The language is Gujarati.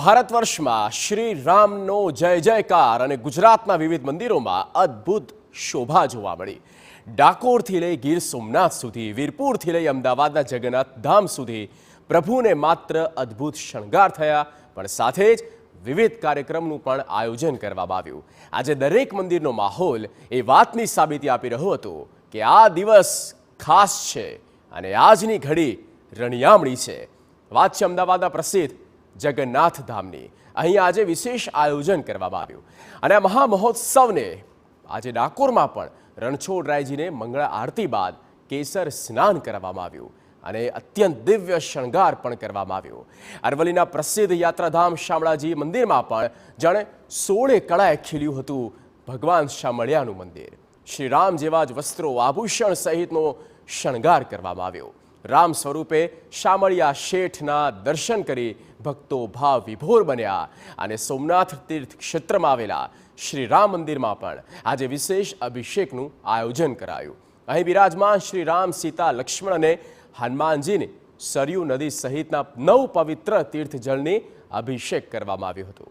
ભારત વર્ષમાં શ્રી રામનો જય જયકાર અને ગુજરાતના વિવિધ મંદિરોમાં અદ્ભુત શોભા જોવા મળી। ડાકોરથી લઈ ગીર સોમનાથ સુધી, વીરપુરથી લઈ અમદાવાદના જગન્નાથ ધામ સુધી પ્રભુને માત્ર અદ્ભુત શણગાર થયા, પણ સાથે જ વિવિધ કાર્યક્રમનું પણ આયોજન કરવામાં આવ્યું। આજે દરેક મંદિરનો માહોલ એ વાતની સાબિતી આપી રહ્યો હતો કે આ દિવસ ખાસ છે અને આજની ઘડી રણિયામણી છે। વાત છે અમદાવાદના પ્રસિદ્ધ જગન્નાથ ધામની। અહીં આજે વિશેષ આયોજન કરવામાં આવ્યું અને આ મહામહોત્સવને આજે ડાકોરમાં પણ રણછોડરાયજીને મંગળા આરતી બાદ કેસર સ્નાન કરવામાં આવ્યું અને અત્યંત દિવ્ય શણગાર પણ કરવામાં આવ્યો। અરવલ્લીના પ્રસિદ્ધ યાત્રાધામ શામળાજી મંદિરમાં પણ જાણે 16 કળાએ ખીલ્યું હતું ભગવાન શામળિયાનું મંદિર। શ્રી રામ જેવા જ વસ્ત્રો, આભૂષણ સહિતનો શણગાર કરવામાં આવ્યો। રામ સ્વરૂપે શામળિયા શેઠના દર્શન કરી ભક્તો ભાવ વિભોર બન્યા અને સોમનાથ તીર્થ ક્ષેત્રમાં આવેલા શ્રી રામ મંદિરમાં પણ આજે વિશેષ અભિષેકનું આયોજન કરાયું। અહીં બિરાજમાન શ્રી રામ, સીતા, લક્ષ્મણ અને હનુમાનજીને સરયુ નદી સહિતના 9 પવિત્ર તીર્થ જળની અભિષેક કરવામાં આવ્યો હતો।